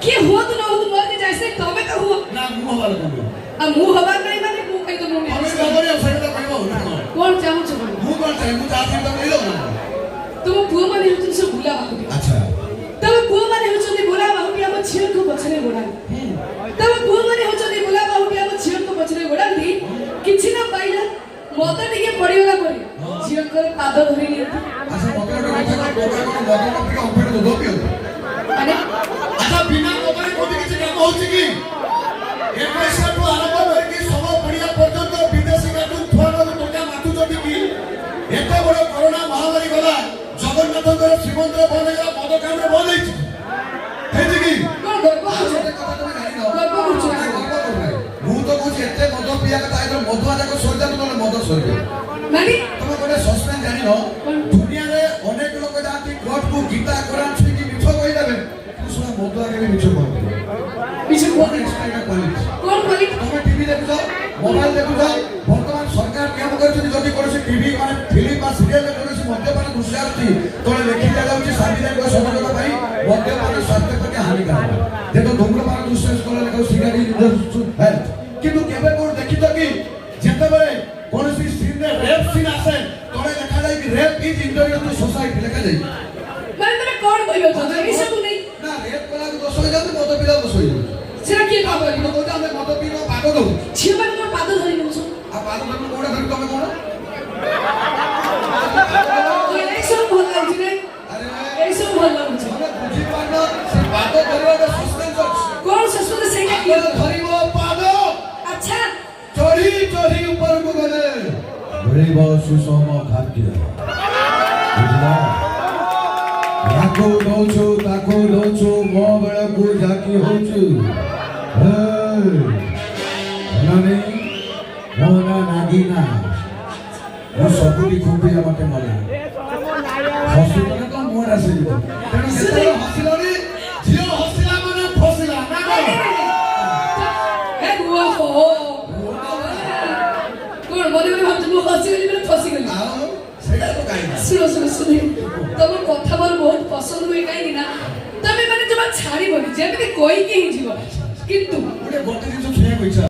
କିଏ ହୁଅ ତୁ ନ ହୁଅ ମୋର କି ଯାଇସେ ତମେ କା ହୁଅ ନା ମୁଁ ହବାର କଣ ଆଉ ମୁଁ ହବାର ନାହିଁ ମାନେ ମୁଁ କହି ତ ମୁଁ ଆମେ ଖବର ସେଇଟା କହିବ ନା କଣ ଚାହୁଁଛ ମୁଁ କଣ ଚାहे ମୁଁ ଯାହା ଚାହିଁବି ତମେ କହିବ ତୁମ ପୁଅ ମାନେ ହେଉଛନ୍ତି ସବୁ ବୁଲା ବାହୁଟି ଆଚ୍ଛା ତମ ପୁଅ ମାନେ ହେଉଛନ୍ତି ବୁଲା ବାହୁଟି ଆମ ଝିଅକୁ ପଛରେ ଗୋଡ଼ାନ୍ତି ତମ ପୁଅ ମାନେ ହେଉଛନ୍ତି ବୁଲା ବାହୁଟି ଆମ ଝିଅକୁ ପଛରେ ଗୋଡ଼ାନ୍ତି କିଛି ନା ପାଇଲା ମଦ ଟିକେ ପଡ଼ିଗଲା ପରେ ଝିଅଙ୍କର ପାଦ ଧରି ନିଅନ୍ତି ଆଚ୍ଛା ମତେ ଗୋଟେ କଥା କଣ ମଦ ଟିକେ ଅମ୍ଫେଟ ଦୁଧ ପିଅନ୍ତି ମାନେ ଆଚ୍ଛା ବିନା ମଦରେ କୋଉଠି କିଛି କାମ ହଉଛି କି ଏ ପଇସାଠୁ ଆରମ୍ଭ କରିକି ସବ ପଡ଼ିଆ ପର୍ଯ୍ୟନ୍ତ ବିଦେଶୀ କାର୍ଟୁନ ଛୁଆମାନଙ୍କୁ ଟଙ୍କା ମାତୁଛନ୍ତି କି ଏତେ ବଡ଼ କରୋନା ମହାମାରୀ ଗଲା ଜଗନ୍ନାଥଙ୍କର ଶ୍ରୀମନ୍ଦିର ବନ୍ଦ ହେଇଗଲା ମଦ କାମରେ ବନ୍ଦ ହେଇଛି ହେଇଛି କି କଣ ଗର୍ବ ହଉଛି ଗୋଟେ କଥା ତମେ ଜାଣିନ ଗର୍ବ କରୁଛୁ ମୁଁ ତ କହୁଛି ଏତେ ମଦ ପିଇବା କଥା ଏଥର ମଦୁଆ ଯାକ ସରିଯାନ୍ତୁ ନହେଲେ ମଦ ସରିବେ ମାନେ ତମେ ଗୋଟେ ସସ୍ପେନ୍ସ ଜାଣିନ ଦୁନିଆରେ ଅନେକ ଲୋକ ଯାଆନ୍ତି କୋର୍ଟକୁ ଗୀତା କୋରାନ ଛୁଇଁକି ମିଛ କହିଦେବେ କିନ୍ତୁ ଶୁଣ ମଦୁଆ କେବେ ମିଛ କହନ୍ତି କିଛି କଣ ଏକ୍ସଟ୍ରା କ୍ୱାଲିଟି କଣ କଲି ତମେ ଟିଭି ଦେଖୁଛ ମୋବାଇଲ ଦେଖୁଛ ବର୍ତ୍ତମାନ ସରକାର ନିୟମ କରିଛନ୍ତି ଯଦି କୌଣସି ଟିଭି ମାନେ ଫିଲ୍ମ ବା ସିରିଏଲରେ କୌଣସି ମଦ୍ୟପାନ ଦୃଶ୍ୟ ଆସୁଛି ତଳେ ଲେଖି ଦିଆଯାଉଛି ସାମ୍ବିଧାନିକ ସତର୍କତା ପାଇଁ ମଦ୍ୟପାନ ସ୍ୱାସ୍ଥ୍ୟ ପ୍ରତି ହାନିକାରକ ଯେହେତୁ ଧୂମ୍ରପାନ ଦୃଶ୍ୟ ତଳେ ଲେଖାଉଛି ସିଗାରେଟ ହେଲ୍ଥ କିନ୍ତୁ କେବେ କୋଉଠି ଦେଖିଛ କି ଯେତେବେଳେ କୌଣସି ସିନରେ ରେପ୍ ସିନ୍ ଆସେ ତଳେ ଲେଖାଯାଏ କି rape is injurious two society ଲେଖାଯାଏ ମାନେ ତମେ କଣ କହିବାକୁ ଚାହୁଁଛ ଏ ସବୁ ନେଇ ନା ରେପ୍ କଲାକୁ ଦୋଷ ହେଇଯାଉଛି ମଦ ପିଇଲାକୁ ଦୋଷ ହେଇଯାଉଛି ସେଟା କିଏ କଣ କରିବ କହୁଛି ଆମେ ମଦ ପିଇବା ପାଗ ଦଉ ଝିଅ ମାନେ କଣ ପାଦ ଧରି ନେଉଛ ଆଉ ପାଗ ଧରି କୋଉଟା ଧରି ତମେ କଣ ଏସବୁ ଭଲ ଲାଗୁଛି ରେ ଆରେ ଏସବୁ ଭଲ ଲାଗୁଛି ତମେ ବୁଝିପାରୁନ ସେ ପାଦ ଧରିବାଟା ସସ୍ପେନ୍ସ ଅଛି କଣ ଶେଷରେ ସେଇଟା ପାଦ କିଏ ଧରିବ ପାଦ ଆଚ୍ଛା ଚଢି ଚଢି ଉପରକୁ ଗଲେ ମିଳିବ ସୁଷମ ଖାଦ୍ୟ ବୁଝିଲ ୟାକୁ ଦଉଛୁ ତାକୁ ଦଉଛୁ ମୋ ବେଳକୁ ଜାକି ହଉଛୁ ମୋ ନା ନାଗିନା ମୁଁ ସବୁଠି ଖୁମ୍ପିଲା ମତେ ମଲା ହସିଲେ ତ ମୋର ଆସିଯିବ ତେଣୁ ଯେତେବେଳେ ହସିଲଣି ଝିଅ ହସିଲା ମାନେ ଫସିଲା ନା କଣ ହେ ଗୁଆ ହୋ କଣ ମନେ ମନେ ଭାବୁଛୁ ମୁଁ ହସିଗଲି ମାନେ ଫସିଗଲି ଆଉ ସେଇଟା ତ କାହିଁକି ଶୁଣ ତମ କଥା ମୋର ବହୁତ ପସନ୍ଦ ହୁଏ କାହିଁକି ନା ତମେ ମାନେ ଜମା ଛାଡ଼ିବନି ଯେମିତି କହିକି ହିଁ ଯିବ କିନ୍ତୁ ଗୋଟେ ଜିନିଷ ଶୁଣିବାକୁ ଇଚ୍ଛା